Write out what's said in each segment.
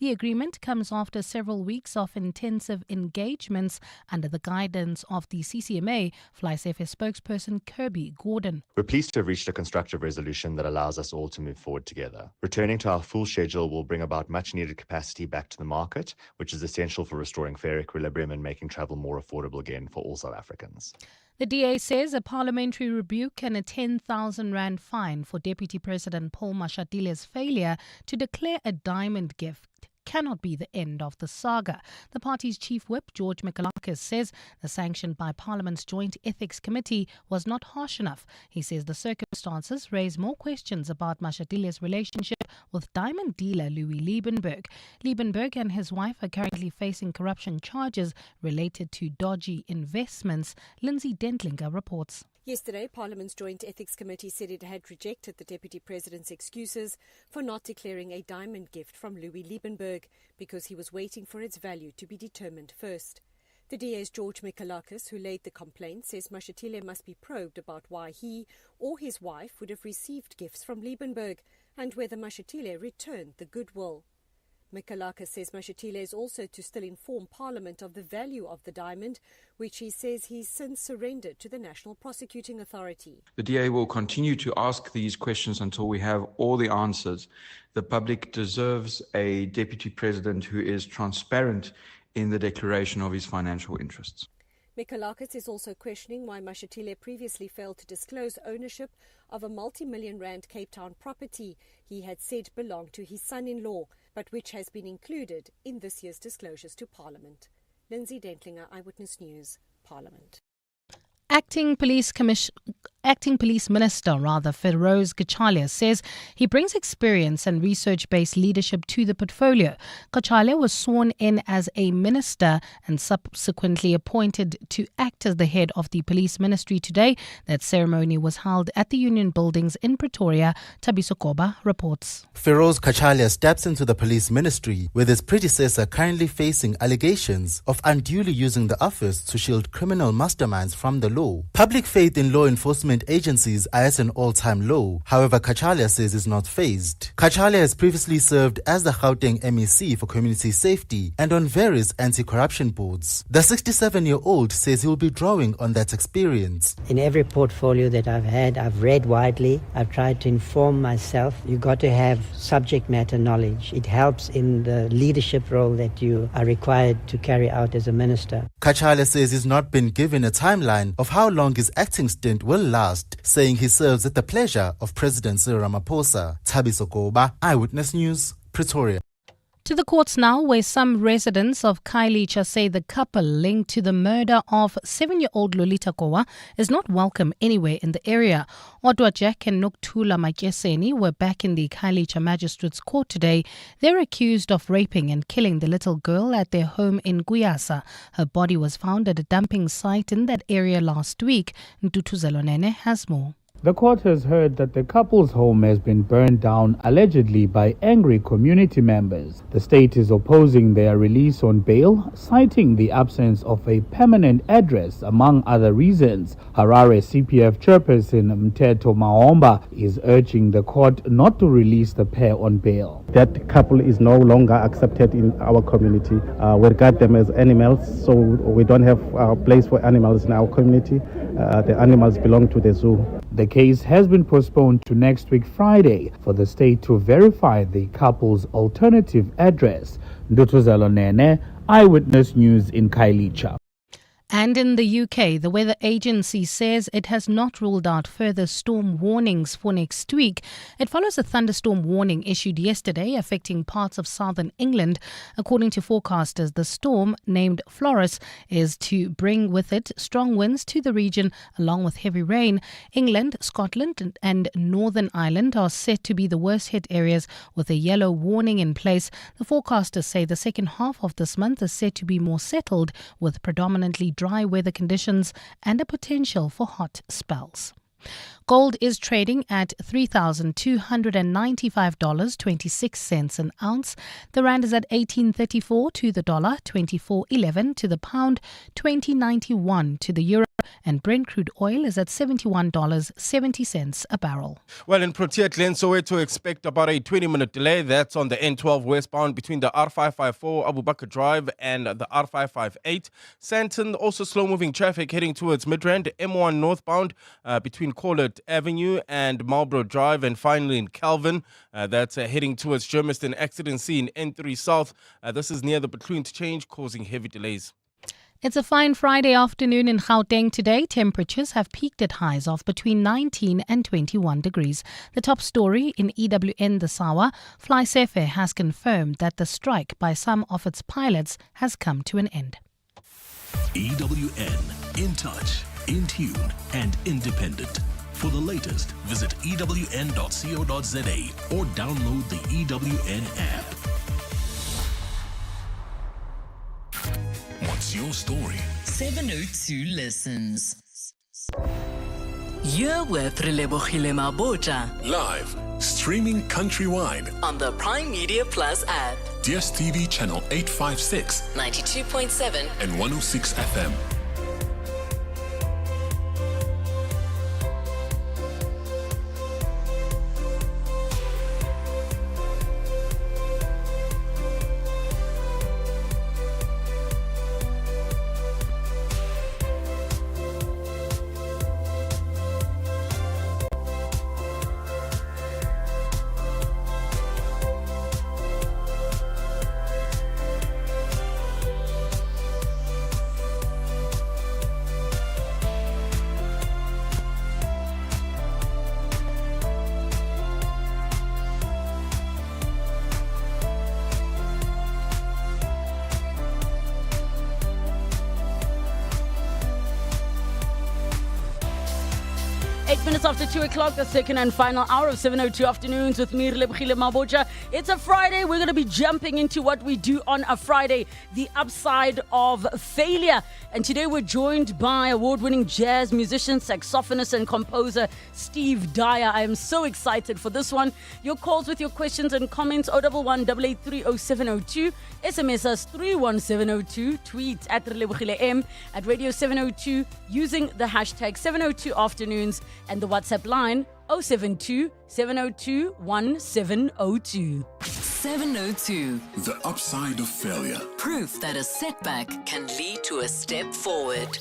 The agreement comes after several weeks of intensive engagements under the guidance of the CCMA, FlySafe spokesperson Kirby Gordon. We're pleased to have reached a constructive resolution that allows us all to move forward together. Returning to our full schedule will bring about much-needed capacity back to the market, which is essential for restoring fair equilibrium and making travel more affordable again for all South Africans. The DA says a parliamentary rebuke and a 10,000 rand fine for Deputy President Paul Mashadile's failure to declare a diamond gift cannot be the end of the saga. The party's chief whip, George Mikalakis, says the sanction by Parliament's Joint Ethics Committee was not harsh enough. He says the circumstances raise more questions about Mashadile's relationship with diamond dealer Louis Liebenberg. Liebenberg and his wife are currently facing corruption charges related to dodgy investments. Lindsay Dentlinger reports. Yesterday, Parliament's Joint Ethics Committee said it had rejected the Deputy President's excuses for not declaring a diamond gift from Louis Liebenberg because he was waiting for its value to be determined first. The DA's George Mikalakis, who laid the complaint, says Mashatile must be probed about why he or his wife would have received gifts from Liebenberg and whether Mashatile returned the goodwill. Mikalakis says Mashatile is also to still inform Parliament of the value of the diamond, which he says he's since surrendered to the National Prosecuting Authority. The DA will continue to ask these questions until we have all the answers. The public deserves a Deputy President who is transparent in the declaration of his financial interests. Mikalakis is also questioning why Mashatile previously failed to disclose ownership of a multi-million rand Cape Town property he had said belonged to his son-in-law, but which has been included in this year's disclosures to Parliament. Lindsay Dentlinger, Eyewitness News, Parliament. Acting Police Minister Feroz Gachalia says he brings experience and research-based leadership to the portfolio. Gachalia was sworn in as a minister and subsequently appointed to act as the head of the police ministry today. That ceremony was held at the Union Buildings in Pretoria. Thabiso Koba reports. Feroz Gachalia steps into the police ministry with his predecessor currently facing allegations of unduly using the office to shield criminal masterminds from the law. Public faith in law enforcement agencies are at an all-time low. However, Gachalia says is not phased. Gachalia has previously served as the Gauteng MEC for community safety and on various anti-corruption boards. The 67-year-old says he will be drawing on that experience. In every portfolio that I've had, I've read widely. I've tried to inform myself. You've got to have subject matter knowledge. It helps in the leadership role that you are required to carry out as a minister. Gachalia says he's not been given a timeline of how long his acting stint will last, saying he serves at the pleasure of President Cyril Ramaphosa. Thabiso Koba, Eyewitness News, Pretoria. To the courts now, where some residents of Khayelitsha say the couple linked to the murder of 7-year-old Lolita Kowa is not welcome anywhere in the area. Odwa Jack and Nokuthula Matyeseni were back in the Khayelitsha Magistrates Court today. They're accused of raping and killing the little girl at their home in Guyasa. Her body was found at a dumping site in that area last week. Ntutuzelo Nene has more. The court has heard that the couple's home has been burned down allegedly by angry community members. The state is opposing their release on bail, citing the absence of a permanent address, among other reasons. Harare CPF chairperson Mteto Maomba is urging the court not to release the pair on bail. That couple is no longer accepted in our community. We regard them as animals, so we don't have a place for animals in our community. The animals belong to the zoo. The case has been postponed to next week Friday for the state to verify the couple's alternative address. Ndutuzelo Nene, Eyewitness News in Khayelitsha. And in the UK, the weather agency says it has not ruled out further storm warnings for next week. It follows a thunderstorm warning issued yesterday affecting parts of southern England. According to forecasters, the storm, named Floris, is to bring with it strong winds to the region along with heavy rain. England, Scotland and Northern Ireland are set to be the worst hit areas with a yellow warning in place. The forecasters say the second half of this month is set to be more settled with predominantly dry weather conditions and a potential for hot spells. Gold is trading at $3,295.26 an ounce. The rand is at 18.34 to the dollar, 24.11 to the pound, 20.91 to the euro, and Brent crude oil is at $71.70 a barrel. Well, in Protea Glen, Soweto expect about a 20-minute delay. That's on the N12 westbound between the R554 Abu Bakr Drive and the R558. Sandton, also slow-moving traffic heading towards Midrand. M1 northbound between Corlett Avenue and Marlborough Drive. And finally in Calvin, that's heading towards Germiston. Accident scene N3 South. This is near the Butlu interchange, causing heavy delays. It's a fine Friday afternoon in Gauteng today. Temperatures have peaked at highs of between 19 and 21 degrees. The top story in EWN The Sawa, FlySefe has confirmed that the strike by some of its pilots has come to an end. EWN, in touch, in tune and independent. For the latest, visit ewn.co.za or download the EWN app. What's your story? 702 listens. You're with Relebogile Mabotja Live, streaming countrywide on the Prime Media Plus app. DSTV channel 856, 92.7 and 106 FM. Minutes after 2 o'clock, the second and final hour of 702 Afternoons with me, Relebogile Mabotja. It's a Friday. We're going to be jumping into what we do on a Friday, the upside of failure. And today we're joined by award-winning jazz musician, saxophonist and composer Steve Dyer. I am so excited for this one. Your calls with your questions and comments, 011-883-0702, SMS us 31702, tweet at Relebogile M, at Radio 702 using the hashtag 702 Afternoons, and the WhatsApp line 072 702 1702. 702. The upside of failure. Proof that a setback can lead to a step forward.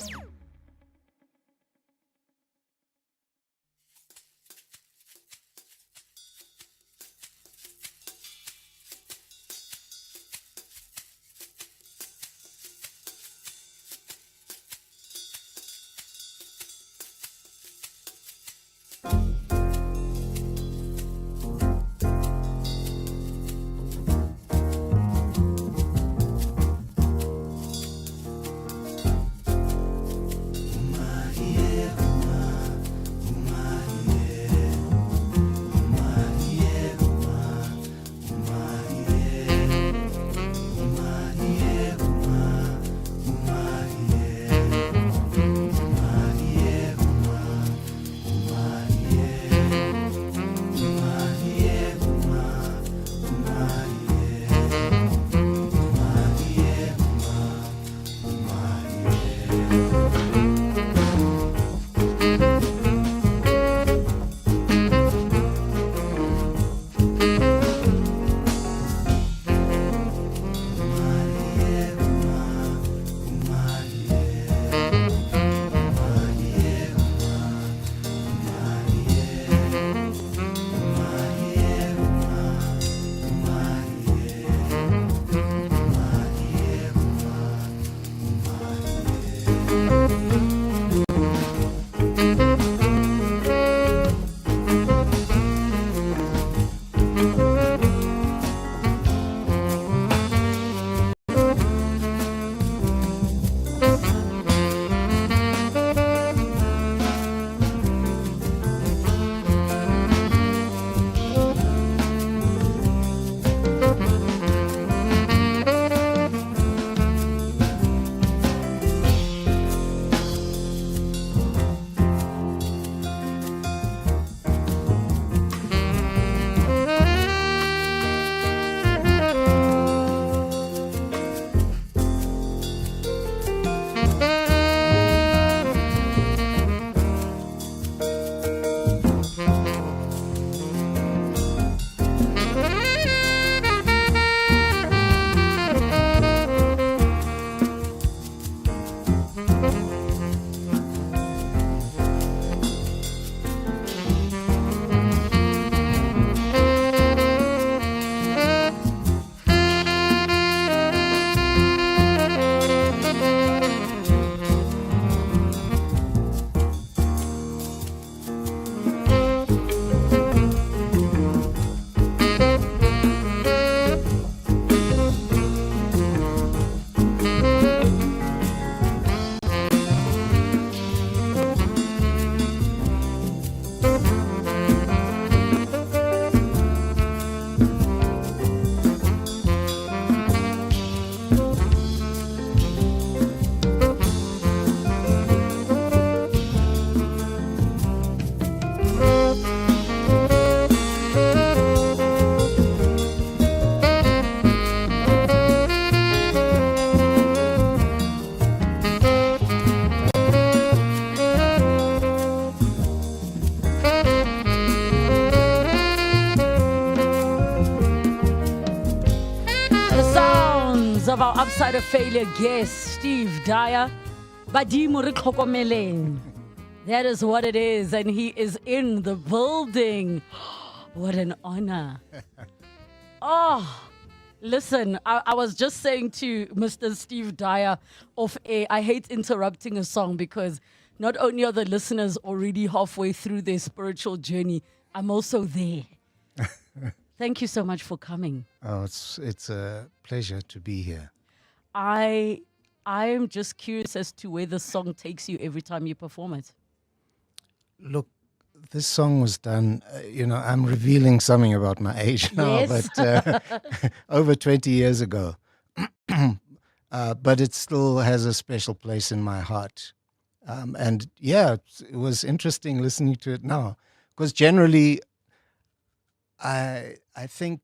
The sounds of our upside of failure guest, Steve Dyer. Badimo re tlhokomeleng. That is what it is, and he is in the building. What an honor. Oh, listen, I was just saying to Mr. Steve Dyer off air, I hate interrupting a song because not only are the listeners already halfway through their spiritual journey, I'm also there. Thank you so much for coming. Oh, it's a pleasure to be here. I am just curious as to where the song takes you every time you perform it. Look, this song was done, I'm revealing something about my age now, Yes. but over 20 years ago. But it still has a special place in my heart. And yeah, it was interesting listening to it now. Because generally, I think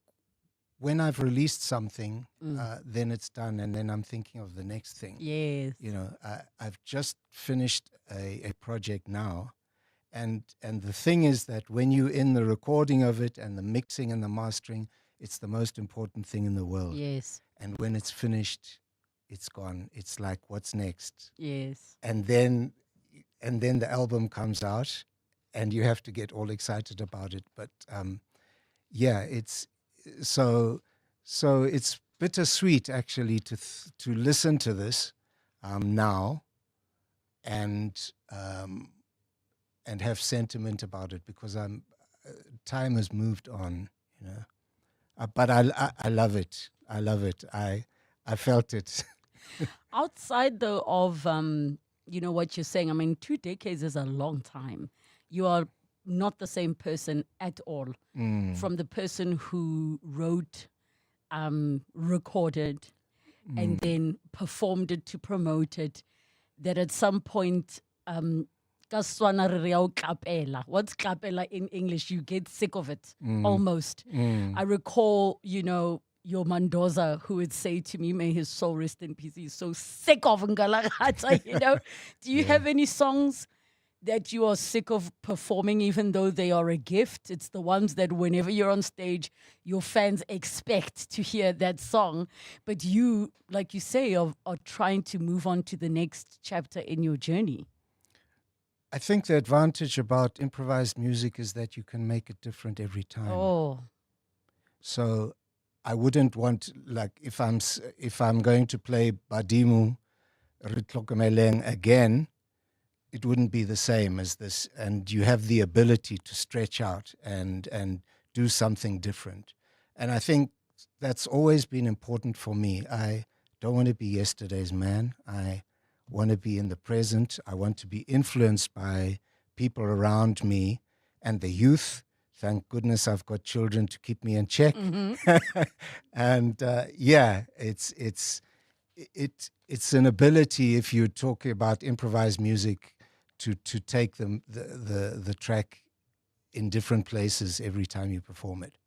when I've released something, then it's done, and then I'm thinking of the next thing. Yes. I've just finished a project now. And the thing is that when you're in the recording of it and the mixing and the mastering, it's the most important thing in the world. Yes. And when it's finished, it's gone. It's like, what's next? Yes. And then the album comes out, and you have to get all excited about it. But yeah, it's so it's bittersweet actually to listen to this now, and have sentiment about it, because time has moved on, but I love it. I love it. I felt it. Outside though of what you're saying, I mean, 2 decades is a long time. You are not the same person at all. From the person who wrote, recorded, and then performed it to promote it, that at some point what's kapela in English? You get sick of it, almost. I recall, your Mendoza, who would say to me, may his soul rest in peace, he's so sick of Ngalagata, Do you have any songs that you are sick of performing, even though they are a gift? It's the ones that whenever you're on stage, your fans expect to hear that song. But you, like you say, are trying to move on to the next chapter in your journey. I think the advantage about improvised music is that you can make it different every time. Oh. So I wouldn't want, like, if I'm going to play Badimu Ritlokomeleng again, it wouldn't be the same as this. And you have the ability to stretch out and do something different. And I think that's always been important for me. I don't want to be yesterday's man. I want to be in the present. I want to be influenced by people around me and the youth. Thank goodness I've got children to keep me in check. And yeah, it's an ability, if you're talking about improvised music, to take the track in different places every time you perform it.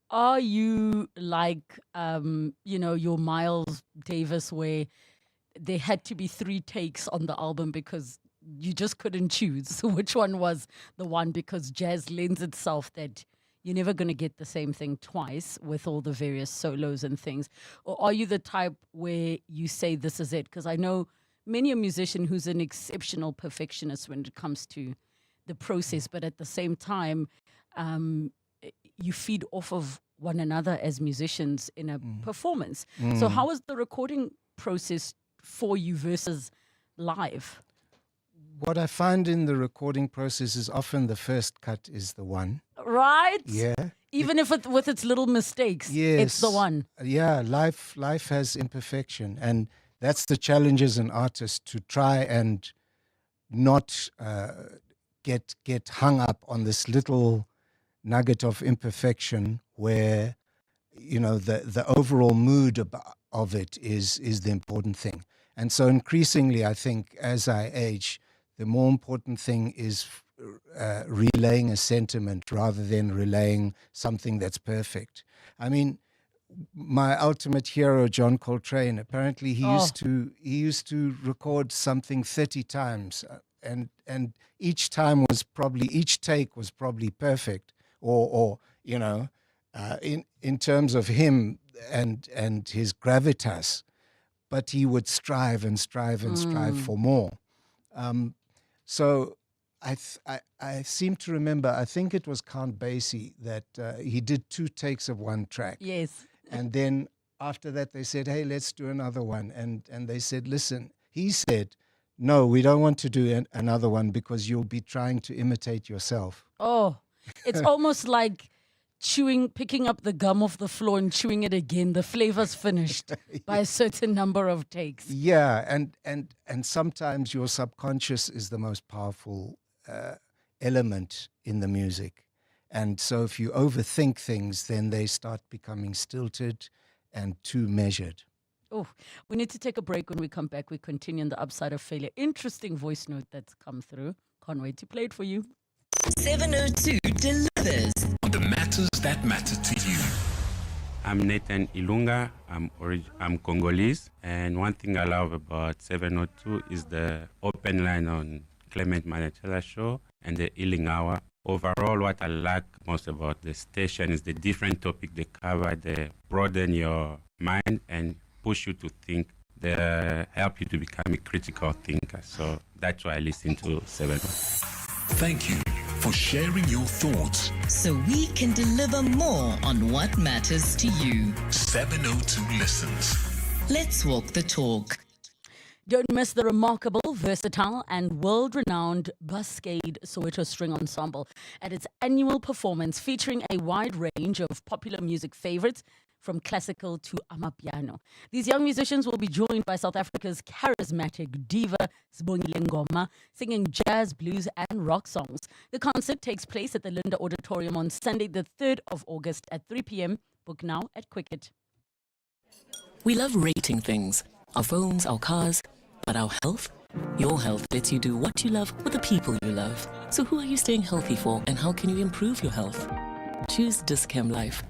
Are you like your Miles Davis, where there had to be 3 takes on the album because you just couldn't choose which one was the one, because jazz lends itself that you're never going to get the same thing twice with all the various solos and things? Or are you the type where you say this is it? Because I know many a musician who's an exceptional perfectionist when it comes to the process, but at the same time, you feed off of one another as musicians in a performance. So how is the recording process for you versus live? What I find in the recording process is often the first cut is the one. Right? Yeah. Even if it with its little mistakes, Yes. it's the one. Yeah, life has imperfection, and that's the challenge as an artist, to try and not get hung up on this little nugget of imperfection where the overall mood of it is the important thing. And so increasingly, I think, as I age, the more important thing is relaying a sentiment rather than relaying something that's perfect. I mean, my ultimate hero, John Coltrane, apparently he used to record something 30 times, and each take was probably perfect, or in terms of him, and his gravitas, but he would strive and strive and strive for more. So I seem to remember, I think it was Count Basie that he did 2 takes of one track. Yes. And then after that, they said, hey, let's do another one. And they said, listen, he said, no, we don't want to do another one because you'll be trying to imitate yourself. Oh, it's almost like picking up the gum off the floor and chewing it again. The flavor's finished by a certain number of takes. Yeah, and sometimes your subconscious is the most powerful element in the music. And so if you overthink things, then they start becoming stilted and too measured. Oh, we need to take a break. When we come back, we continue on the upside of failure. Interesting voice note that's come through. Can't wait to play it for you. 702 delivers on the matters that matter to you. I'm Nathan Ilunga. I'm Congolese. And one thing I love about 702 is the open line on Clement Manachela show and the healing hour. Overall, what I like most about the station is the different topic they cover. They broaden your mind and push you to think. They help you to become a critical thinker. So that's why I listen to 702. Thank you for sharing your thoughts. so we can deliver more on what matters to you. 702 listens. Let's walk the talk. Don't miss the remarkable, versatile, and world-renowned Buscade Soweto String Ensemble at its annual performance featuring a wide range of popular music favorites from classical to amapiano. These young musicians will be joined by South Africa's charismatic diva Sibongile Ngoma, singing jazz, blues, and rock songs. The concert takes place at the Linda Auditorium on Sunday, the 3rd of August at 3 p.m. Book now at Quicket. We love rating things. Our phones, our cars, but our health? Your health lets you do what you love with the people you love. So who are you staying healthy for, and how can you improve your health? Choose Dis-Chem Life,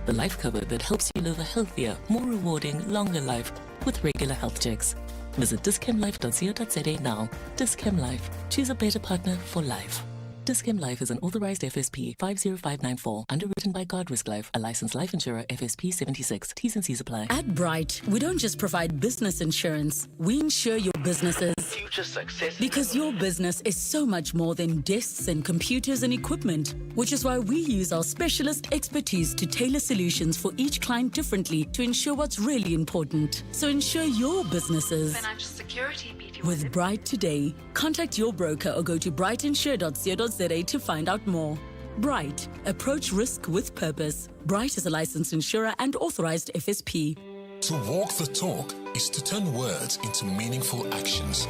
the life cover that helps you live a healthier, more rewarding, longer life with regular health checks. Visit dischemlife.co.za now. Dis-Chem Life. Choose a better partner for life. Dis-Chem Life is an authorized FSP 50594, underwritten by Guardrisk Life, a licensed life insurer, FSP 76. T's and C's apply. At Bright, we don't just provide business insurance, we insure your business's future success. Because your business is so much more than desks and computers and equipment, which is why we use our specialist expertise to tailor solutions for each client differently to ensure what's really important. So insure your businesses. Financial security. With Bright today, contact your broker or go to brightinsure.co.za to find out more. Bright, approach risk with purpose. Bright is a licensed insurer and authorized FSP. To walk the talk is to turn words into meaningful actions.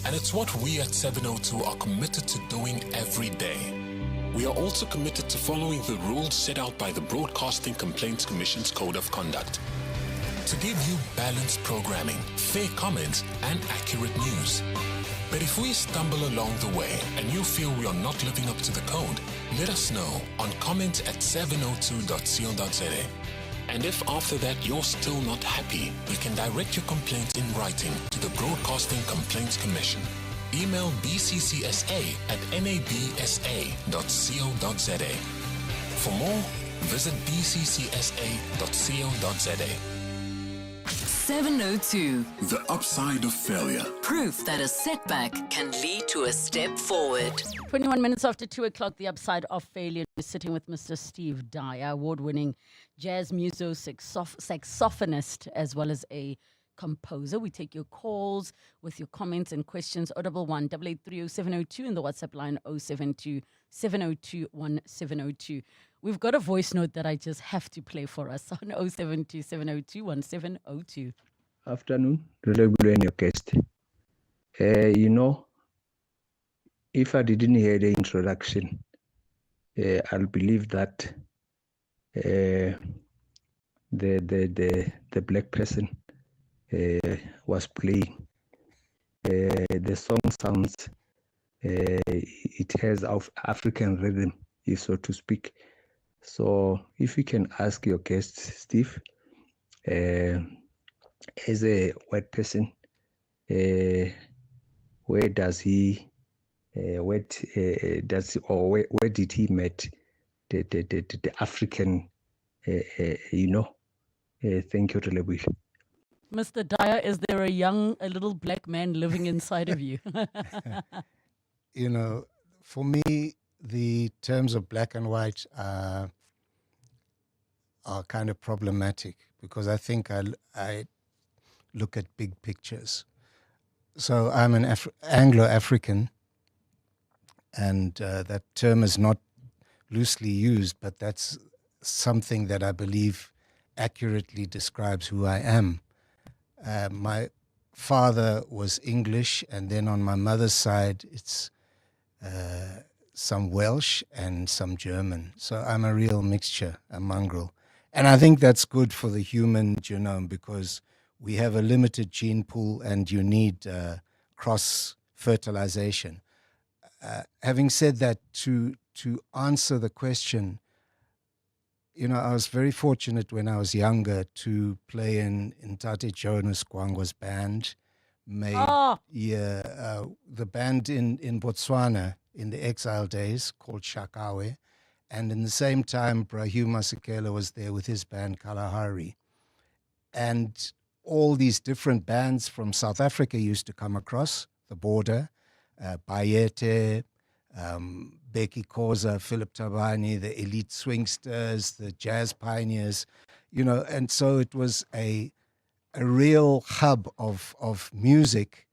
And it's what we at 702 are committed to doing every day. We are also committed to following the rules set out by the Broadcasting Complaints Commission's Code of Conduct, to give you balanced programming, fair comments, and accurate news. But if we stumble along the way and you feel we are not living up to the code, let us know on comment@702.co.za. And if after that you're still not happy, you can direct your complaint in writing to the Broadcasting Complaints Commission. Email bccsa@nabsa.co.za. For more, visit bccsa.co.za. 702. The upside of failure. Proof that a setback can lead to a step forward. 21 minutes after 2 o'clock, the upside of failure. We're sitting with Mr. Steve Dyer, award-winning jazz saxophonist, as well as a composer. We take your calls with your comments and questions. 011 883 0702 and the WhatsApp line 072 702 1702. We've got a voice note that I just have to play for us on 072 702 1702. Afternoon, Relebogile and your guest. If I didn't hear the introduction, I'll believe that the black person was playing. The song sounds, it has African rhythm, so to speak. So if you can ask your guest, Steve, as a white person, where does he, where did he meet the African, Thank you, Relebogile. Mr. Dyer, is there a little black man living inside of you? You know, for me, the terms of black and white are kind of problematic because I think I look at big pictures. So I'm an Anglo-African, and that term is not loosely used, but that's something that I believe accurately describes who I am. My father was English, and then on my mother's side, it's some Welsh and some German. So I'm a real mixture, a mongrel. And I think that's good for the human genome because we have a limited gene pool and you need cross-fertilization. Having said that, to answer the question, you know, I was very fortunate when I was younger to play in Tate Jonas Gwangwa's band. The band in Botswana in the exile days called Shakawe. And in the same time, Brahim Masekela was there with his band Kalahari. And all these different bands from South Africa used to come across the border. Bayete, Becky Koza, Philip Tabani, the Elite Swingsters, the Jazz Pioneers, you know, and so it was a real hub of music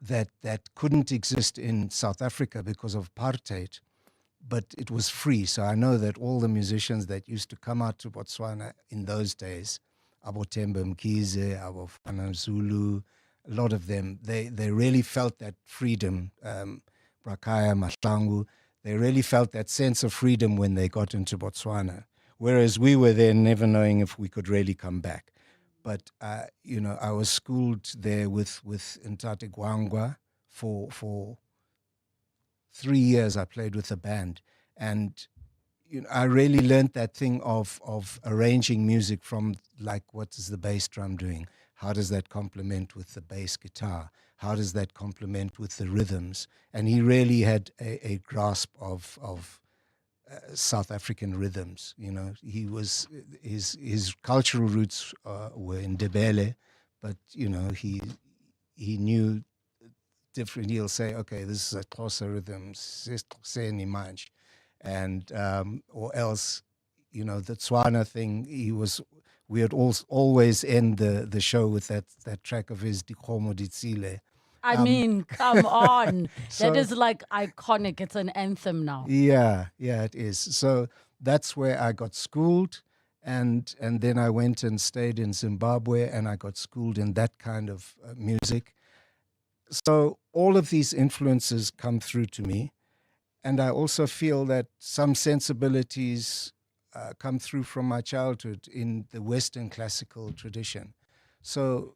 that couldn't exist in South Africa because of apartheid, but it was free. So I know that all the musicians that used to come out to Botswana in those days, Abo Temba Mkize, Abo Fana Zulu, a lot of them, they really felt that freedom. Brakaya, Mahlangu, they really felt that sense of freedom when they got into Botswana, whereas we were there never knowing if we could really come back. But, you know, I was schooled there with Ntate Gwangwa for 3 years. I played with the band. And you know, I really learned that thing of arranging music from, like, what is the bass drum doing? How does that complement with the bass guitar? How does that complement with the rhythms? And he really had a grasp of South African rhythms. You know, he was his cultural roots were in Ndebele, but you know he knew different. He'll say, okay, this is a Xhosa rhythm, and or else, you know, the Tswana thing. We had always end the show with that track of his Dikhomo Ditsile. I mean, come on. That is like iconic. It's an anthem now. Yeah, it is. So that's where I got schooled. And then I went and stayed in Zimbabwe and I got schooled in that kind of music. So all of these influences come through to me. And I also feel that some sensibilities come through from my childhood in the Western classical tradition. So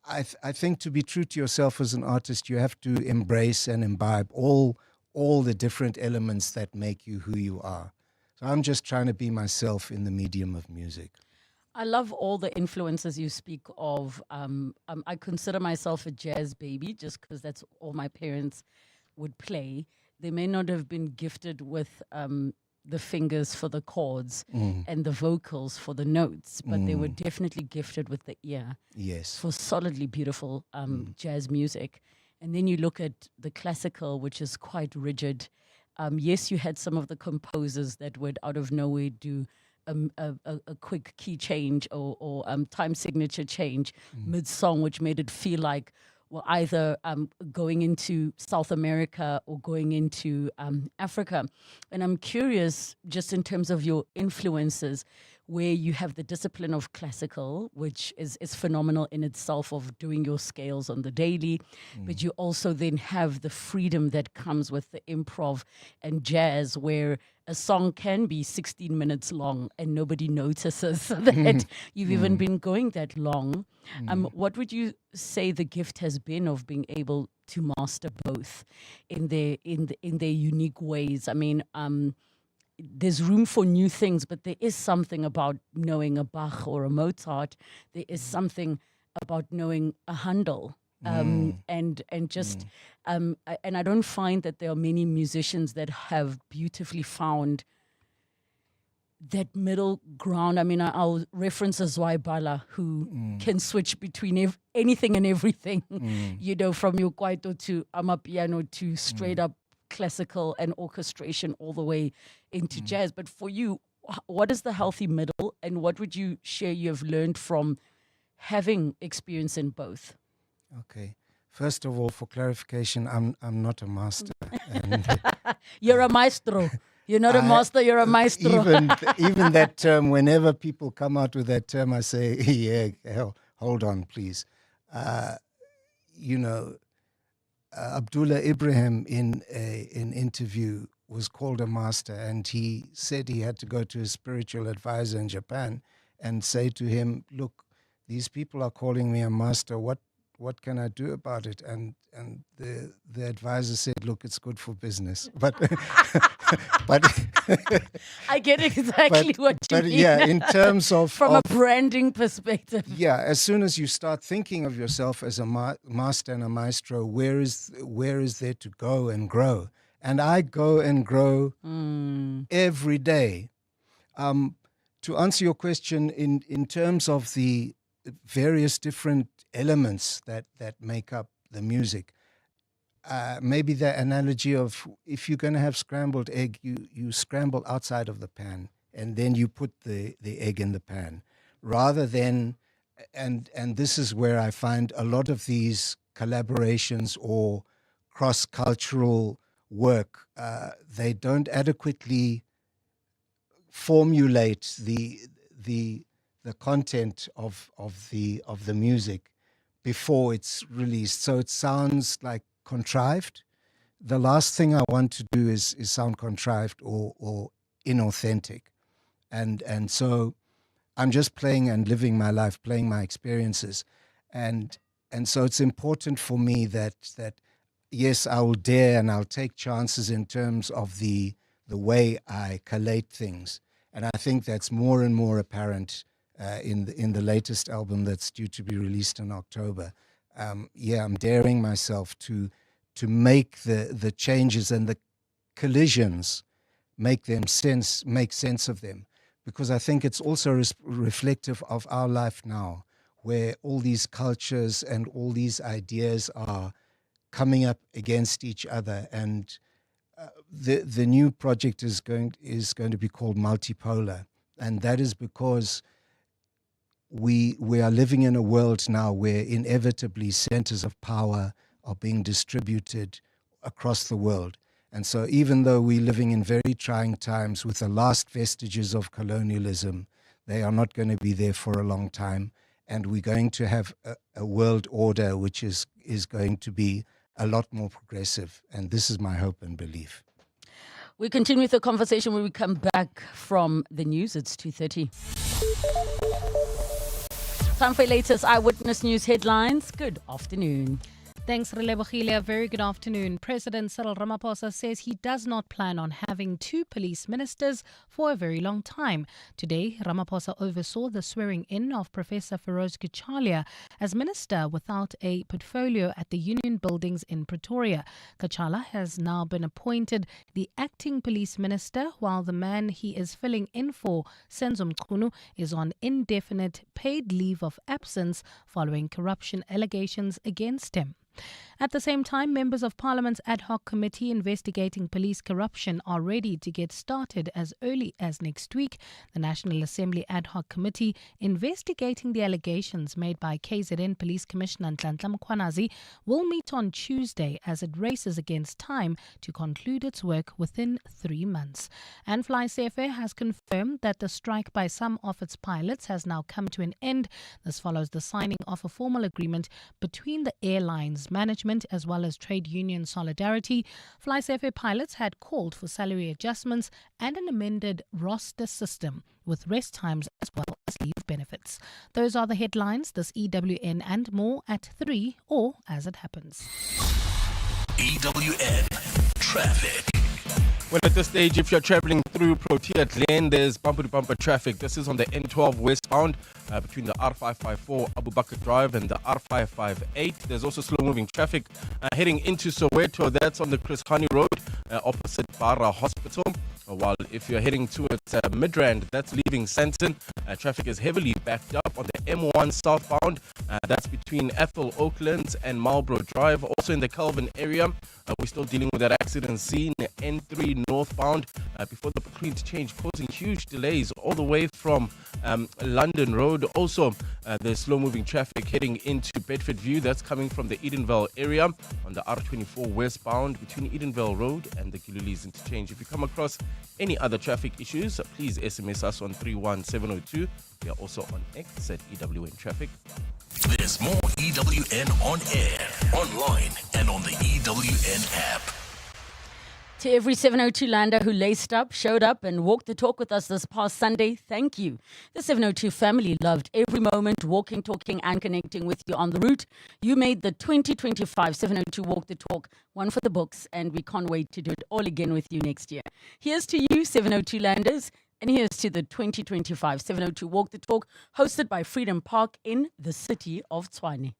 I think to be true to yourself as an artist, you have to embrace and imbibe all the different elements that make you who you are. So I'm just trying to be myself in the medium of music. I love all the influences you speak of. I consider myself a jazz baby just because that's all my parents would play. They may not have been gifted with the fingers for the chords and the vocals for the notes, but they were definitely gifted with the ear. Yes. For solidly beautiful jazz music. And then you look at the classical, which is quite rigid. Yes, you had some of the composers that would out of nowhere do a quick key change or time signature change mid-song, which made it feel like we're either going into South America or going into Africa. And I'm curious, just in terms of your influences, where you have the discipline of classical, which is phenomenal in itself of doing your scales on the daily, but you also then have the freedom that comes with the improv and jazz, where a song can be 16 minutes long and nobody notices that you've even been going that long. What would you say the gift has been of being able to master both in their unique ways? I mean, there's room for new things, but there is something about knowing a Bach or a Mozart. There is something about knowing a Handel. And I don't find that there are many musicians that have beautifully found that middle ground. I mean, I'll reference Zwaibala, who can switch between anything and everything, you know, from your kwaito to amapiano to straight up classical and orchestration all the way into jazz. But for you, what is the healthy middle, and what would you share you have learned from having experience in both? Okay. First of all, for clarification, I'm not a master. And you're a maestro. You're not a master, you're a maestro. Even that term, whenever people come out with that term, I say, yeah, hold on, please. You know, Abdullah Ibrahim in an interview was called a master, and he said he had to go to his spiritual advisor in Japan and say to him, look, these people are calling me a master. What can I do about it? And the advisor said, look, it's good for business. But I get exactly what you mean. Yeah, in terms of from a branding perspective. Yeah, as soon as you start thinking of yourself as a master and a maestro, where is there to go and grow? And I go and grow every day. To answer your question, in terms of the various different elements that make up the music, maybe the analogy of if you're going to have scrambled egg, you scramble outside of the pan and then you put the egg in the pan, rather than, and this is where I find a lot of these collaborations or cross-cultural work, they don't adequately formulate the content of the music before it's released, so it sounds like contrived. The last thing I want to do is sound contrived or inauthentic, and so I'm just playing and living my life, playing my experiences, and so it's important for me that yes, I will dare and I'll take chances in terms of the way I collate things, and I think that's more and more apparent in the latest album that's due to be released in October. I'm daring myself to make the changes and the collisions, make sense of them, because I think it's also reflective of our life now, where all these cultures and all these ideas are coming up against each other, and the new project is going to be called Multipolar, and that is because we are living in a world now where inevitably centers of power are being distributed across the world. And so even though we're living in very trying times with the last vestiges of colonialism, they are not going to be there for a long time. And we're going to have a world order which is going to be a lot more progressive. And this is my hope and belief. We continue with the conversation when we come back from the news. It's 2:30. Time for latest Eyewitness News headlines. Good afternoon. Thanks, Relebogile. Very good afternoon. President Cyril Ramaphosa says he does not plan on having two police ministers for a very long time. Today, Ramaphosa oversaw the swearing-in of Professor Feroz Kachalia as minister without a portfolio at the Union Buildings in Pretoria. Kachala has now been appointed the acting police minister, while the man he is filling in for, Senzo Mchunu, is on indefinite paid leave of absence following corruption allegations against him. At the same time, members of Parliament's ad hoc committee investigating police corruption are ready to get started as early as next week. The National Assembly ad hoc committee investigating the allegations made by KZN Police Commissioner Nhlanhla Mkhwanazi will meet on Tuesday as it races against time to conclude its work within 3 months. And FlySafair has confirmed that the strike by some of its pilots has now come to an end. This follows the signing of a formal agreement between the airline's management as well as trade union solidarity. FlySafair pilots had called for salary adjustments and an amended roster system with rest times as well as leave benefits. Those are the headlines. This EWN and more at 3 or as it happens. EWN Traffic. Well, at this stage, if you're traveling through Protea Glen, there's bumper-to-bumper traffic. This is on the N12 westbound between the R554 Abu Bakr Drive and the R558. There's also slow-moving traffic heading into Soweto. That's on the Chris Hani Road opposite Barra Hospital. While if you're heading towards Midrand, that's leaving Sandton, traffic is heavily backed up on the M1 southbound. That's between Ethel Oaklands and Marlborough Drive. Also in the Kelvin area, we're still dealing with that accident scene, N3 northbound, before the between change, causing huge delays all the way from London Road. Also, there's slow-moving traffic heading into Bedford View. That's coming from the Edenvale area on the R24 westbound between Edenvale Road and the Gululis interchange. If you come across any other traffic issues, please SMS us on 31702. We are also on X at EWN Traffic. There's more EWN on air, online, and on the EWN app. To every 702 lander who laced up, showed up, and walked the talk with us this past Sunday, thank you. The 702 family loved every moment, walking, talking, and connecting with you on the route. You made the 2025 702 Walk the Talk one for the books, and we can't wait to do it all again with you next year. Here's to you, 702 landers, and here's to the 2025 702 Walk the Talk, hosted by Freedom Park in the city of Tshwane.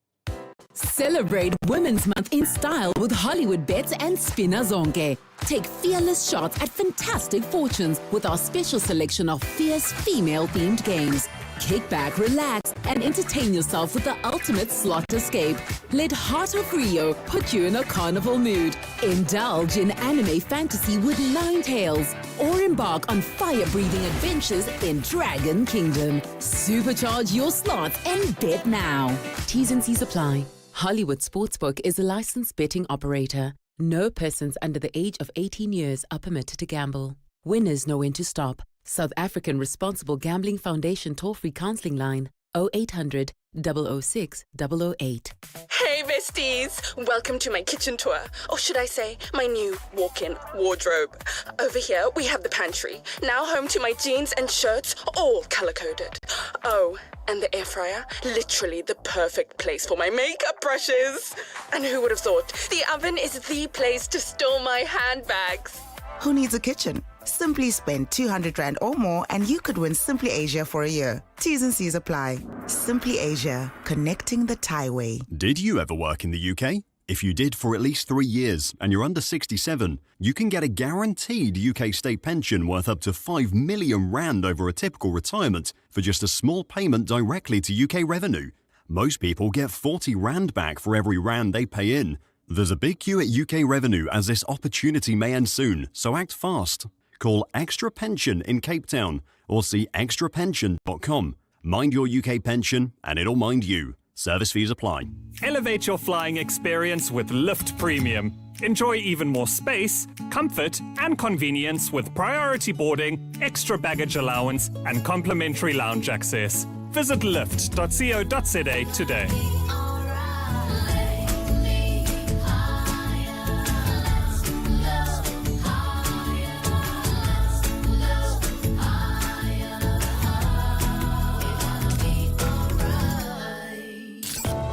Celebrate Women's Month in style with Hollywood bets and Spinner Zonke. Take fearless shots at fantastic fortunes with our special selection of fierce female-themed games. Kick back, relax, and entertain yourself with the ultimate slot escape. Let Heart of Rio put you in a carnival mood. Indulge in anime fantasy with Nine Tails, or embark on fire-breathing adventures in Dragon Kingdom. Supercharge your slots and bet now. T's and C's apply. Hollywood Sportsbook is a licensed betting operator. No persons under the age of 18 years are permitted to gamble. Winners know when to stop. South African Responsible Gambling Foundation toll-free counseling line 0800 006 008. Hey besties, welcome to my kitchen tour, or should I say my new walk-in wardrobe. Over here we have the pantry, now home to my jeans and shirts, all color-coded. Oh, and the air fryer, literally the perfect place for my makeup brushes. And who would have thought, the oven is the place to store my handbags. Who needs a kitchen? Simply spend 200 Rand or more and you could win Simply Asia for a year. T's and C's apply. Simply Asia, connecting the Thai way. Did you ever work in the UK? If you did for at least 3 years and you're under 67, you can get a guaranteed UK state pension worth up to 5 million Rand over a typical retirement for just a small payment directly to UK revenue. Most people get 40 Rand back for every Rand they pay in. There's a big queue at UK Revenue as this opportunity may end soon, so act fast. Call Extra Pension in Cape Town or see extrapension.com. Mind your UK pension and it'll mind you. Service fees apply. Elevate your flying experience with Lift Premium. Enjoy even more space, comfort, and convenience with priority boarding, extra baggage allowance, and complimentary lounge access. Visit lift.co.za today.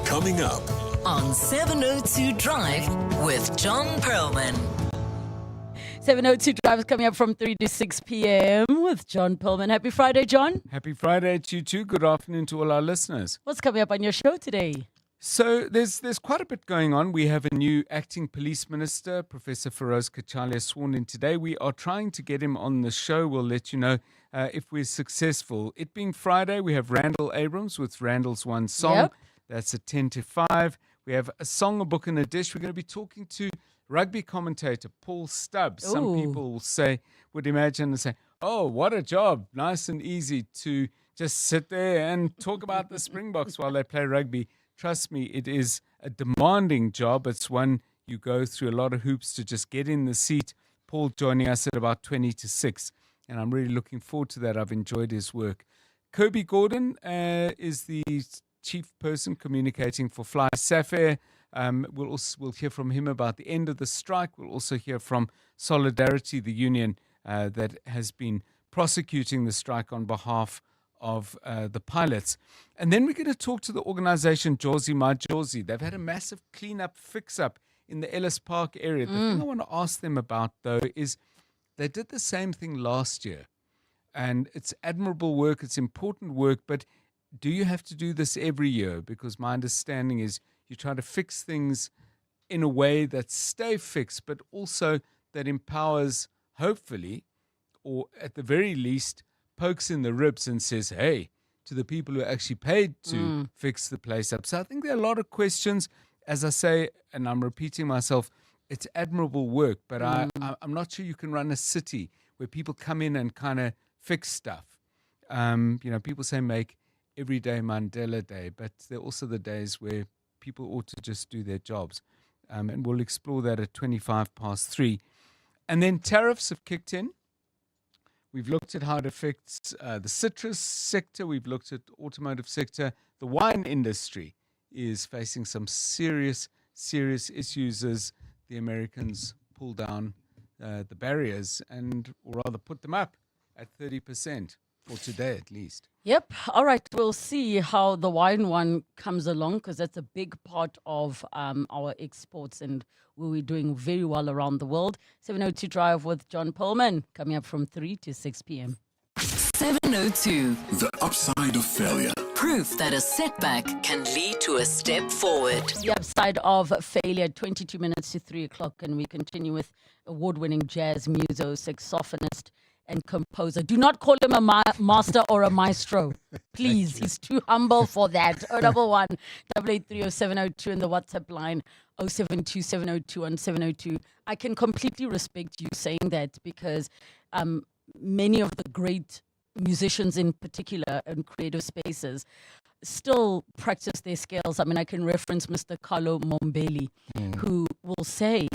Coming up on 702 Drive with John Perlman. 702 Drive is coming up from 3 to 6 p.m. with John Perlman. Happy Friday, John. Happy Friday to you too. Good afternoon to all our listeners. What's coming up on your show today? So there's quite a bit going on. We have a new acting police minister, Professor Feroz Kachalia, sworn in today. We are trying to get him on the show. We'll let you know if we're successful. It being Friday, we have Randall Abrams with Randall's One Song. Yep. That's at 10 to 5. We have a song, a book, and a dish. We're going to be talking to rugby commentator Paul Stubbs. Ooh. Some people would imagine and say, oh, what a job. Nice and easy to just sit there and talk about the Springboks while they play rugby. Trust me, it is a demanding job. It's one you go through a lot of hoops to just get in the seat. Paul joining us at about 20 to 6. And I'm really looking forward to that. I've enjoyed his work. Kirby Gordon is the chief person communicating for Fly Sapphire. We'll hear from him about the end of the strike. We'll also hear from Solidarity, the union that has been prosecuting the strike on behalf of the pilots. And then we're going to talk to the organization Jozi My Jozi. They've had a massive cleanup, fix-up in the Ellis Park area. The thing I want to ask them about, though, is they did the same thing last year. And it's admirable work, it's important work, but do you have to do this every year? Because my understanding is you try to fix things in a way that stay fixed, but also that empowers, hopefully, or at the very least pokes in the ribs and says, hey, to the people who are actually paid to fix the place up. So I think there are a lot of questions. As I say, and I'm repeating myself, it's admirable work, but I'm not sure you can run a city where people come in and kind of fix stuff. People say make every day Mandela Day, but there are also the days where people ought to just do their jobs. And we'll explore that at 3:25. And then tariffs have kicked in. We've looked at how it affects the citrus sector. We've looked at the automotive sector. The wine industry is facing some serious issues as the Americans pull down the barriers or rather put them up at 30%, for today at least. Yep. All right. We'll see how the wine one comes along, because that's a big part of our exports, and we're doing very well around the world. 702 Drive with John Pullman coming up from 3 to 6 p.m. 702. The upside of failure. Proof that a setback can lead to a step forward. The upside of failure, 22 minutes to 3 o'clock, and we continue with award-winning jazz muso, saxophonist, and composer. Do not call him a master or a maestro. Please, he's too humble for that. 011 883 0702 and the WhatsApp line 072 702 702. I can completely respect you saying that, because many of the great musicians in particular in creative spaces still practice their scales. I mean, I can reference Mr. Carlo Mombelli, who will say,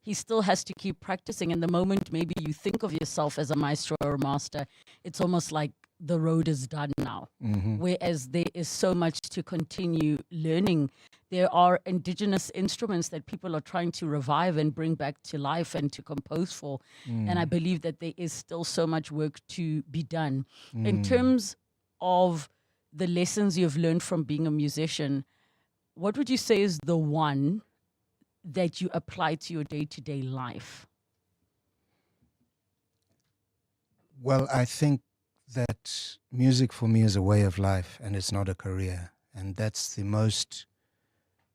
he still has to keep practicing. And the moment maybe you think of yourself as a maestro or a master, it's almost like the road is done now. Whereas there is so much to continue learning. There are indigenous instruments that people are trying to revive and bring back to life and to compose for. And I believe that there is still so much work to be done. In terms of the lessons you've learned from being a musician, what would you say is the one that you apply to your day-to-day life? Well, I think that music for me is a way of life, and it's not a career. And that's the most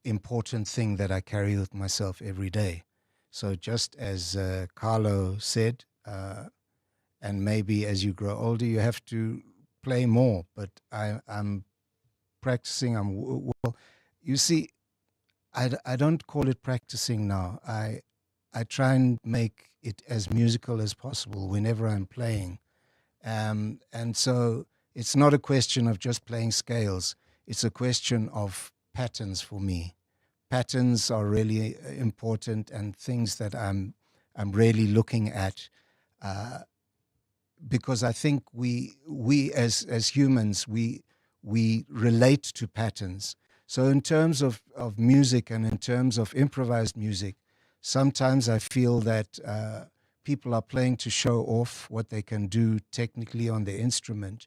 important thing that I carry with myself every day. So just as Carlo said, and maybe as you grow older, you have to play more. But I'm practicing. Well, you see, I don't call it practicing now. I try and make it as musical as possible whenever I'm playing. And so it's not a question of just playing scales. It's a question of patterns for me. Patterns are really important, and things that I'm really looking at, because I think we as humans, we relate to patterns. So in terms of music and in terms of improvised music, sometimes I feel that people are playing to show off what they can do technically on their instrument.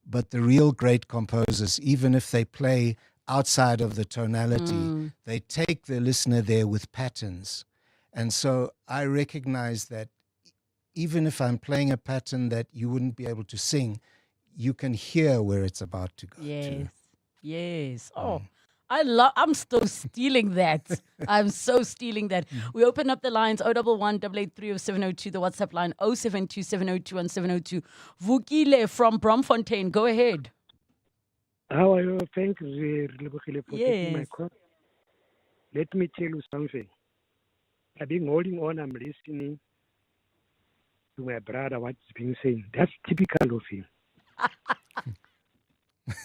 But the real great composers, even if they play outside of the tonality, they take the listener there with patterns. And so I recognize that even if I'm playing a pattern that you wouldn't be able to sing, you can hear where it's about to go to. Yes. Oh, I'm still stealing that. I'm so stealing that. We open up the lines 011 883 0702, the WhatsApp line 072 702 702. Vukile from Bromfontein, go ahead. How are you? Thank you, Relebogile, for taking my call. Let me tell you something. I've been holding on. I'm listening to my brother, what's being said. That's typical of him.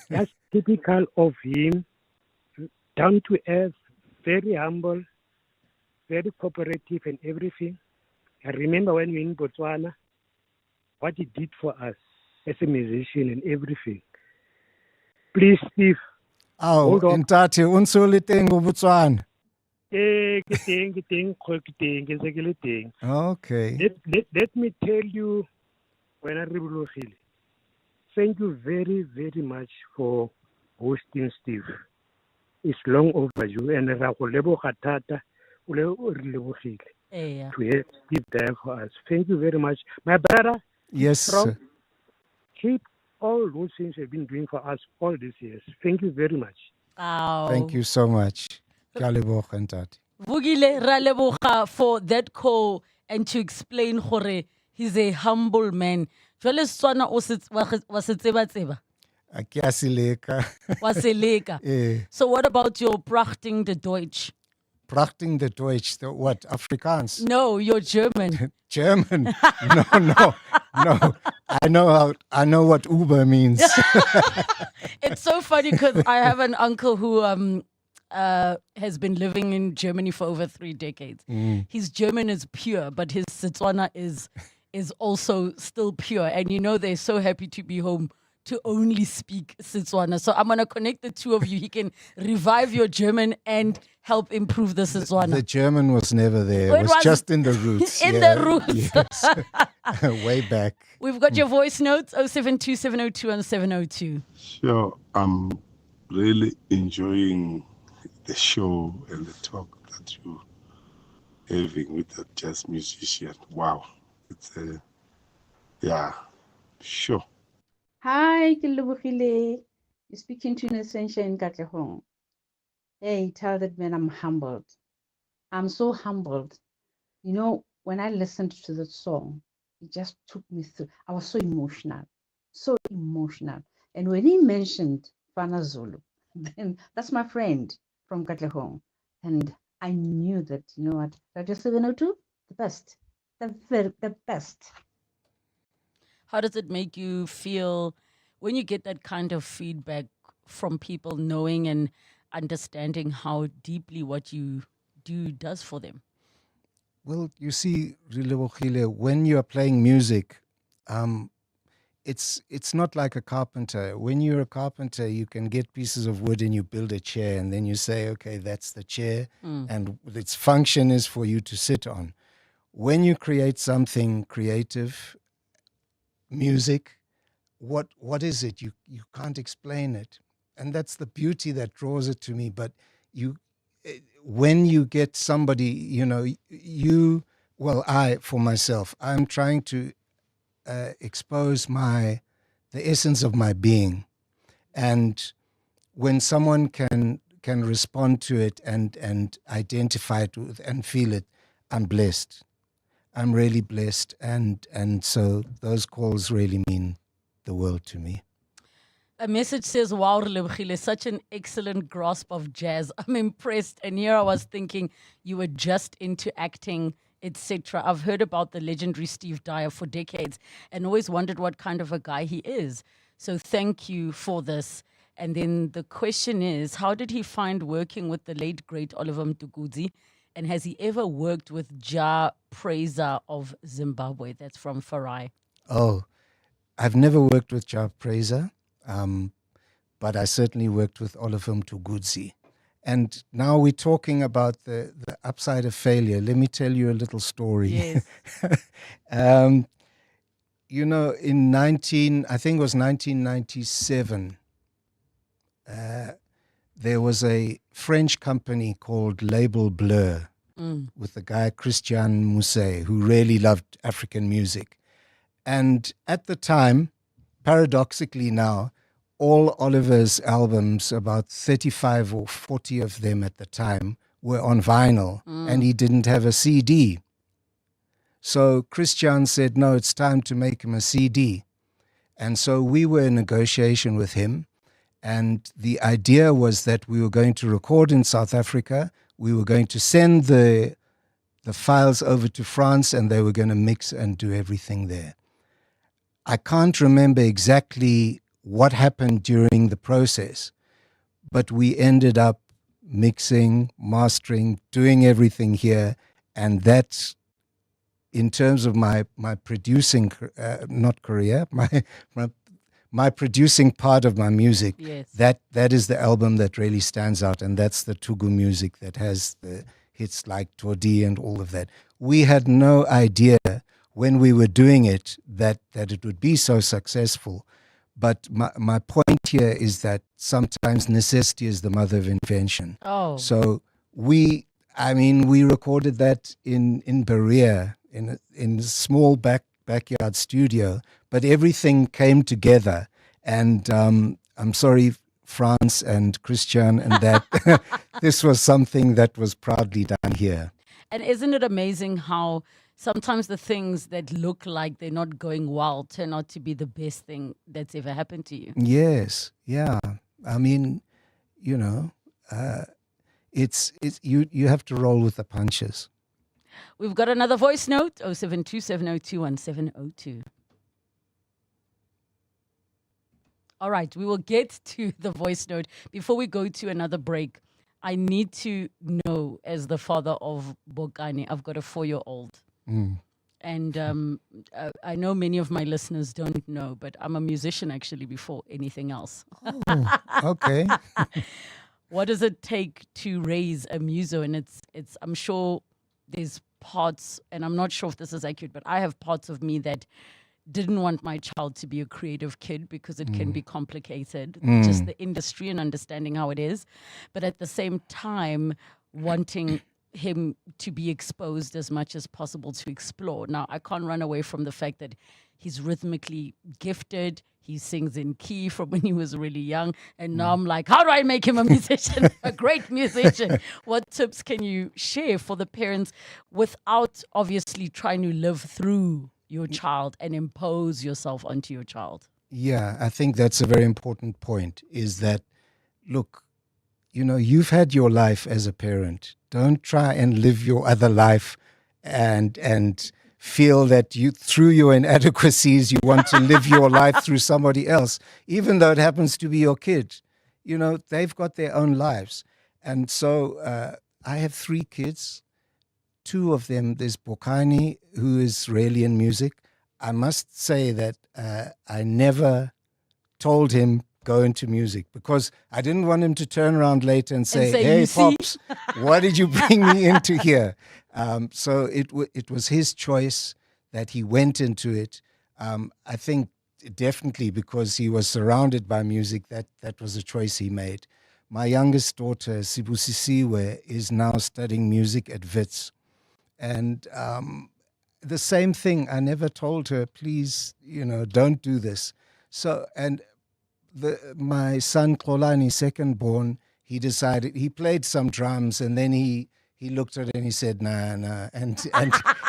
That's typical of him. Down to earth, very humble, very cooperative and everything. I remember when we were in Botswana, what he did for us as a musician and everything. Please, Steve. Oh, Ntate, unsoliteng Botswana. Okay. Let me tell you, when I Relebogile, thank you very, very much for hosting Steve. It's long overdue, and Relebogile to have Steve there for us. Thank you very much. My brother, yes, sir. Keep all those things you've been doing for us all these years. Thank you very much. Thank you so much. Vukile Releboga for that call and to explain gore He's a humble man. Jwale Setswana wa se tseba. Ke a se leka. Wa se leka. So what about your Prachting de Deutsch? Prachting the Deutsch, the what? Afrikaans? No, you're German. German? No. I know what Uber means. It's so funny because I have an uncle who has been living in Germany for over 3 decades. His German is pure, but his Setswana is also still pure. And they're so happy to be home to only speak Setswana. So I'm going to connect the two of you. He can revive your German and help improve the Setswana. The German was never there. It was just in the roots. The roots. Yes. Way back. We've got your voice notes, 072-702-1702. Sure. I'm really enjoying the show and the talk that you're having with the jazz musician. Wow. It's sure. Hi, Relebogile. You're speaking to Nesensha in Katlehong. Hey, tell that man I'm humbled. I'm so humbled. When I listened to the song, it just took me through. I was so emotional. And when he mentioned Fana Zulu, then that's my friend from Katlehong. And I knew that, Radio 702, the best. The best. How does it make you feel when you get that kind of feedback from people, knowing and understanding how deeply what you do does for them? Well, you see, Relebogile, when you are playing music, it's not like a carpenter. When you're a carpenter, you can get pieces of wood and you build a chair, and then you say, okay, that's the chair, and its function is for you to sit on. When you create something creative, music, what is it? You can't explain it. And that's the beauty that draws it to me. But when you get somebody, I, for myself, I'm trying to expose the essence of my being. And when someone can respond to it and identify it with and feel it, I'm blessed. I'm really blessed. And so those calls really mean the world to me. A message says, wow, Relebogile, such an excellent grasp of jazz. I'm impressed. And here I was thinking you were just into acting, etc. I've heard about the legendary Steve Dyer for decades and always wondered what kind of a guy he is. So thank you for this. And then the question is, how did he find working with the late, great Oliver Mtukudzi? And has he ever worked with Ja Praiser of Zimbabwe? That's from Farai. Oh, I've never worked with Ja Praiser, but I certainly worked with Oliver Mtukudzi. And now we're talking about the upside of failure. Let me tell you a little story. Yes. In I think it was 1997, there was a French company called Label Bleu with the guy Christian Mousset, who really loved African music. And at the time, paradoxically now, all Oliver's albums, about 35 or 40 of them at the time, were on vinyl, and he didn't have a CD. So Christian said, no, it's time to make him a CD. And so we were in negotiation with him. And the idea was that we were going to record in South Africa. We were going to send the files over to France, and they were going to mix and do everything there. I can't remember exactly what happened during the process, but we ended up mixing, mastering, doing everything here. And that's, in terms of my producing, not career, my producing part of my music, yes. that is the album that really stands out, and that's the Tugu music that has the hits like Todi and all of that. We had no idea when we were doing it that it would be so successful. But my point here is that sometimes necessity is the mother of invention. Oh. So we recorded that in Berea, in a small backyard studio, but everything came together. And I'm sorry, France and Christian, and that this was something that was proudly done here. And isn't it amazing how sometimes the things that look like they're not going well turn out to be the best thing that's ever happened to you. Yes, yeah. I mean, you know, it's you have to roll with the punches. We've got another voice note, 0727021702. All right, we will get to the voice note. Before we go to another break, I need to know, as the father of Bokani, I've got a 4-year-old. And I know many of my listeners don't know, but I'm a musician actually before anything else. Oh, okay. What does it take to raise a muso? And it's I'm sure there's parts, and I'm not sure if this is accurate, but I have parts of me that didn't want my child to be a creative kid because it can be complicated, just the industry and understanding how it is. But at the same time, wanting him to be exposed as much as possible to explore. Now, I can't run away from the fact that he's rhythmically gifted. He sings in key from when he was really young. And now I'm like, how do I make him a musician, a great musician? What tips can you share for the parents without obviously trying to live through your child and impose yourself onto your child? Yeah, I think that's a very important point, is that, look, you know, you've had your life as a parent. Don't try and live your other life and feel that you, through your inadequacies, you want to live your life through somebody else, even though it happens to be your kid. You know, they've got their own lives. And so I have 3 kids. 2 of them, there's Bokani, who is really in music. I must say that I never told him go into music because I didn't want him to turn around later and say hey, Pops, what did you bring me into here? So it was his choice that he went into it. I think definitely because he was surrounded by music, that was a choice he made. My youngest daughter, Sibusisiwe, is now studying music at Wits. And the same thing, I never told her, please, you know, don't do this. So, and my son, Kolani, second born, he decided, he played some drums and then he looked at it and he said, nah. And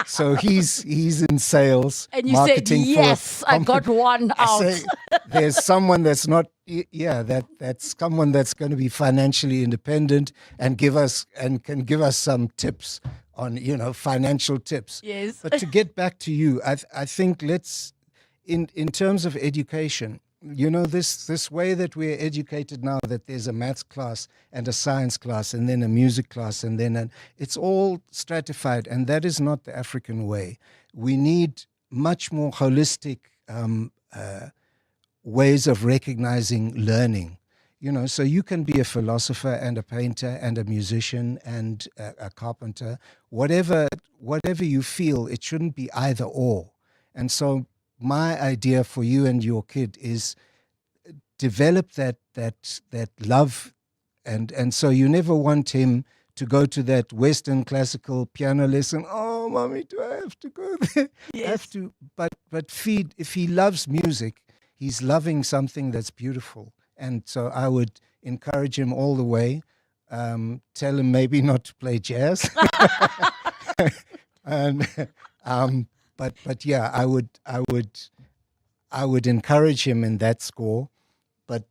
so he's in sales. And you said, yes, I got one out. I say, there's someone that's not, that's someone that's going to be financially independent and can give us some tips on, you know, financial tips. Yes. But to get back to you, I think let's, in terms of education, you know, this way that we're educated now, that there's a maths class and a science class and then a music class and then it's all stratified, and that is not the African way. We need much more holistic ways of recognizing learning. You know, so you can be a philosopher and a painter and a musician and a carpenter, whatever you feel. It shouldn't be either or. And so my idea for you and your kid is develop that love, and so you never want him to go to that Western classical piano lesson. Oh, mommy, do I have to go there? Yes. I have to, but feed. If he loves music, he's loving something that's beautiful. And so I would encourage him all the way. Tell him maybe not to play jazz. And but yeah, I would encourage him in that score, but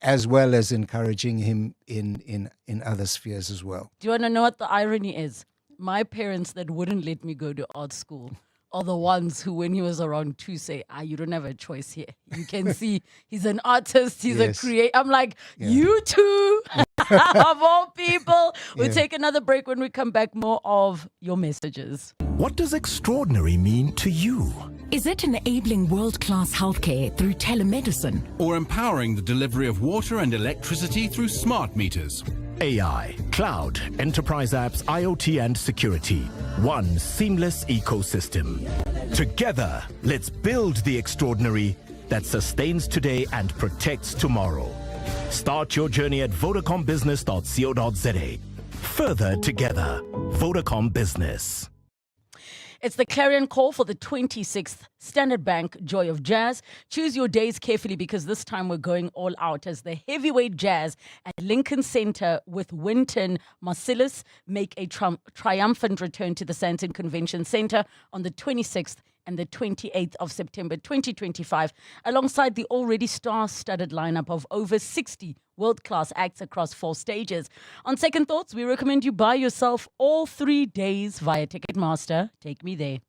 as well as encouraging him in other spheres as well. Do you want to know what the irony is? My parents that wouldn't let me go to art school are the ones who, when he was around 2, say, you don't have a choice here. You can see he's an artist, he's a creator. I'm like, you too, of all people. We'll take another break. When we come back, more of your messages. What does extraordinary mean to you? Is it enabling world-class healthcare through telemedicine? Or empowering the delivery of water and electricity through smart meters? AI, cloud, enterprise apps, IoT and security. One seamless ecosystem. Together, let's build the extraordinary that sustains today and protects tomorrow. Start your journey at vodacombusiness.co.za. Further together, Vodacom Business. It's the clarion call for the 26th Standard Bank Joy of Jazz. Choose your days carefully because this time we're going all out as the heavyweight jazz at Lincoln Center with Wynton Marsalis make a triumphant return to the Sandton Convention Center on the 26th and the 28th of September 2025, alongside the already star-studded lineup of over 60 world-class acts across 4 stages. On second thoughts, we recommend you buy yourself all 3 days via Ticketmaster. Take me there.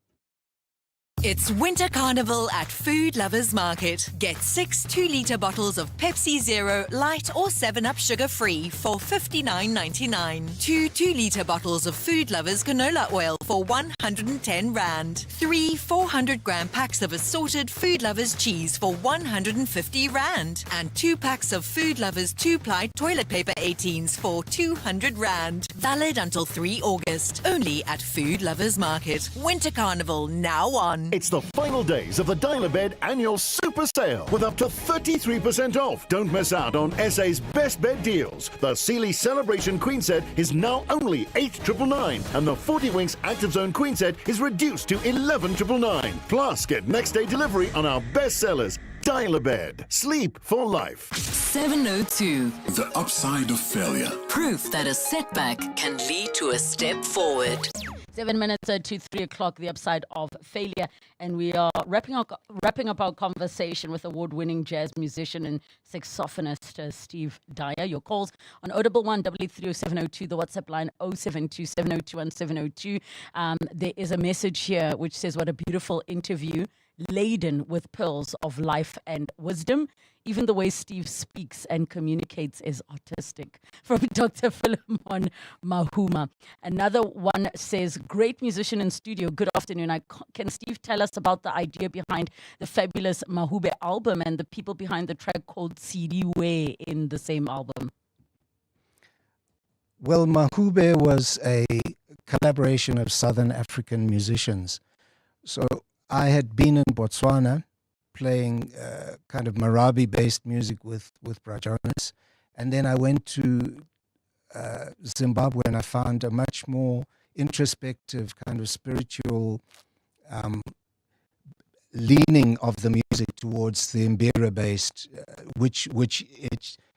It's Winter Carnival at Food Lovers Market. Get 6 2-litre bottles of Pepsi Zero, Light or 7-Up sugar-free for $59.99. 2 2-litre bottles of Food Lovers canola oil for 110 Rand. 3 400-gram packs of assorted Food Lovers cheese for 150 Rand. And 2 packs of Food Lovers 2-ply toilet paper 18s for 200 Rand. Valid until 3 August. Only at Food Lovers Market. Winter Carnival now on. It's the final days of the Dyer Bed annual super sale with up to 33% off. Don't miss out on SA's best bed deals. The Sealy Celebration Queen Set is now only $8,999 and the 40 Winks Active Zone Queen Set is reduced to $11,999. Plus, get next day delivery on our best sellers. Dyer Bed. Sleep for life. 702. The upside of failure. Proof that a setback can lead to a step forward. 7 minutes to 3 o'clock, the upside of failure. And we are wrapping up our conversation with award-winning jazz musician and saxophonist Steve Dyer. Your calls on 011 33702, the WhatsApp line 072 702 702. There is a message here which says, what a beautiful interview, laden with pearls of life and wisdom. Even the way Steve speaks and communicates is artistic. From Dr. Philemon Mahuma. Another one says, great musician in studio. Good afternoon. Can Steve tell us about the idea behind the fabulous Mahube album and the people behind the track called Siriwe in the same album? Well, Mahube was a collaboration of Southern African musicians. So I had been in Botswana playing kind of Marabi-based music with Brajonas. And then I went to Zimbabwe and I found a much more introspective kind of spiritual leaning of the music towards the Mbira-based, which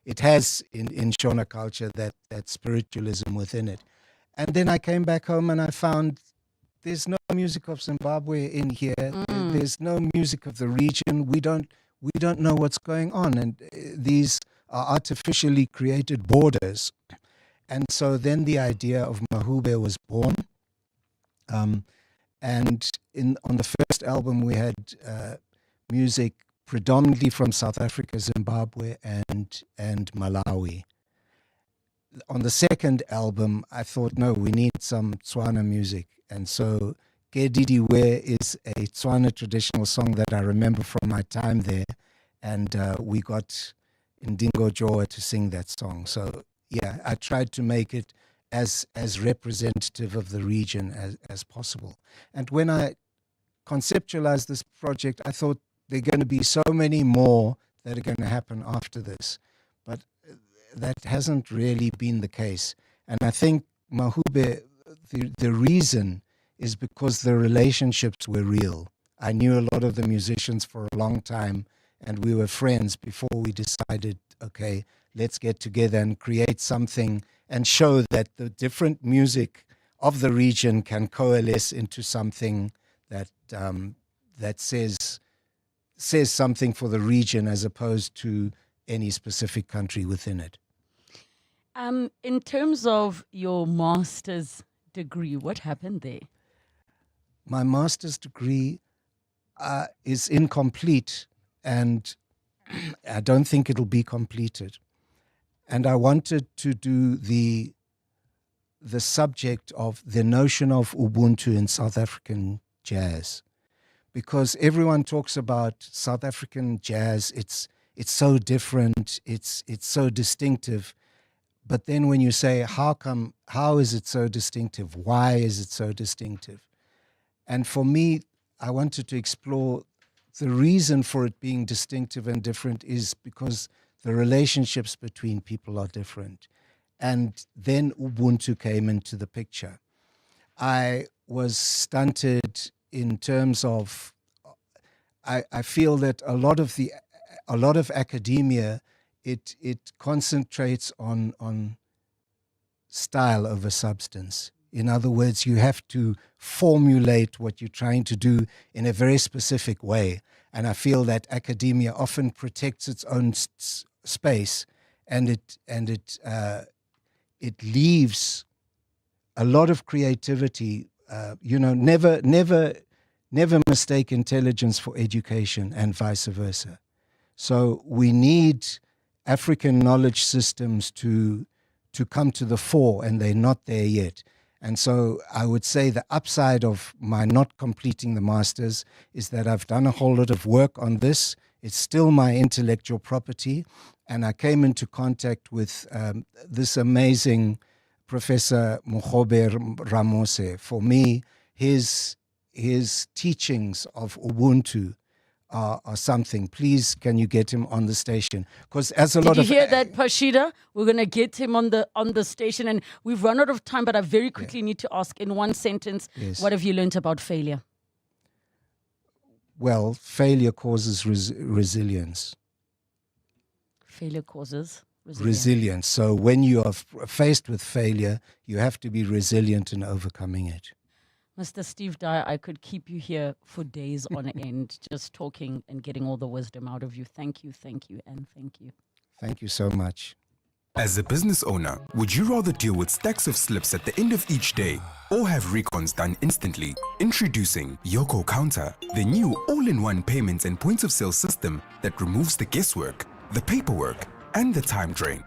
it has in Shona culture, that spiritualism within it. And then I came back home and I found there's no music of Zimbabwe in here. There's no music of the region. We don't know what's going on, and these are artificially created borders. And so then the idea of Mahube was born. And on the first album we had music predominantly from South Africa, Zimbabwe, and Malawi. On the second album, I thought, no, we need some Tswana music. And so Ke Didiwe is a Tswana traditional song that I remember from my time there. And we got Ndingo Joa to sing that song. So, yeah, I tried to make it as representative of the region as possible. And when I conceptualized this project, I thought there are going to be so many more that are going to happen after this. But that hasn't really been the case. And I think Mahube, the reason is because the relationships were real. I knew a lot of the musicians for a long time, and we were friends before we decided, okay, let's get together and create something and show that the different music of the region can coalesce into something that says something for the region as opposed to any specific country within it. In terms of your master's degree, what happened there? My master's degree is incomplete, and I don't think it'll be completed. And I wanted to do the subject of the notion of Ubuntu in South African jazz, because everyone talks about South African jazz. It's so different. It's so distinctive. But then when you say, how is it so distinctive? Why is it so distinctive? And for me, I wanted to explore the reason for it being distinctive and different is because the relationships between people are different. And then Ubuntu came into the picture. I was stunted in terms of, I feel that a lot of academia, it concentrates on style over substance. In other words, you have to formulate what you're trying to do in a very specific way. And I feel that academia often protects its own space, and it leaves a lot of creativity. Never mistake intelligence for education, and vice versa. So we need African knowledge systems to come to the fore, and they're not there yet. And so I would say the upside of my not completing the master's is that I've done a whole lot of work on this. It's still my intellectual property. And I came into contact with this amazing Professor Mogobe Ramose. For me, his teachings of Ubuntu are something. Please, can you get him on the station? Because as a lot Did of you hear that, Pashida? We're going to get him on the station, and we've run out of time, but I very quickly need to ask in one sentence, what have you learned about failure? Well, failure causes resilience. Failure causes Resilience. So when you are faced with failure, you have to be resilient in overcoming it. Mr. Steve Dyer, I could keep you here for days on end, just talking and getting all the wisdom out of you. Thank you, and thank you. Thank you so much. As a business owner, would you rather deal with stacks of slips at the end of each day or have recons done instantly? Introducing Yoko Counter, the new all-in-one payments and points of sale system that removes the guesswork, the paperwork, and the time drain.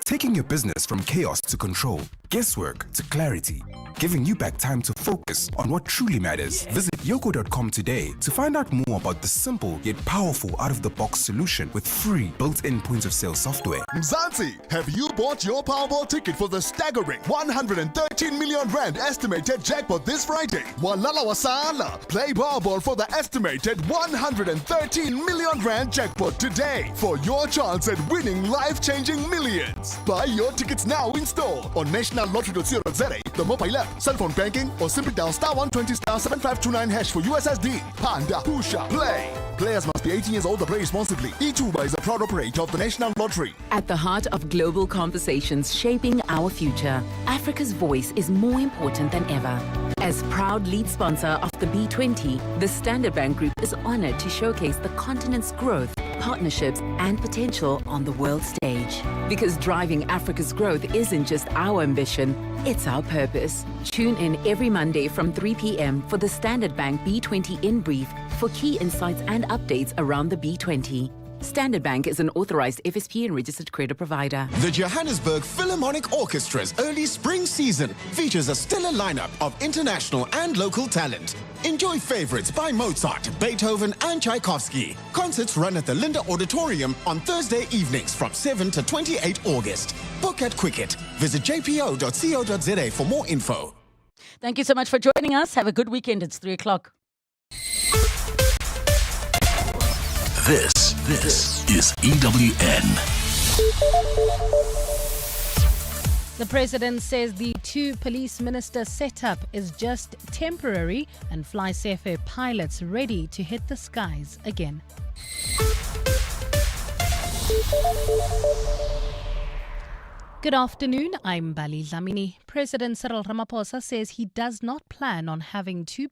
Taking your business from chaos to control, guesswork to clarity, giving you back time to focus on what truly matters. Visit yoko.com today to find out more about the simple yet powerful out-of-the-box solution with free built-in point of sale software. Mzansi, have you bought your Powerball ticket for the staggering 113 million rand estimated jackpot this Friday? Walala wasala. Play Powerball for the estimated 113 million rand jackpot today for your chance at winning life-changing millions. Buy your tickets now in store on nationallottery.co.za, the mobile app, cell phone banking, or simply dial *120 *7529# for USSD. Panda, Pusha, play. Players must be 18 years old to play responsibly. E2 is a proud operator of the National Lottery. At the heart of global conversations shaping our future, Africa's voice is more important than ever. As proud lead sponsor of the B20, the Standard Bank Group is honored to showcase the continent's growth, partnerships, and potential on the world stage. Because driving Africa's growth isn't just our ambition, it's our purpose. Tune in every Monday from 3 p.m. for the Standard Bank B20 In Brief for key insights and updates around the B20. Standard Bank is an authorized FSP and registered credit provider. The Johannesburg Philharmonic Orchestra's early spring season features a stellar lineup of international and local talent. Enjoy favorites by Mozart, Beethoven, and Tchaikovsky. Concerts run at the Linda Auditorium on Thursday evenings from 7 to 28 August. Book at Quicket. Visit jpo.co.za for more info. Thank you so much for joining us. Have a good weekend. It's 3 o'clock. This is EWN. The president says the two police minister setup is just temporary and FlySafair pilots ready to hit the skies again. Good afternoon, I'm Bali Dlamini. President Cyril Ramaphosa says he does not plan on having two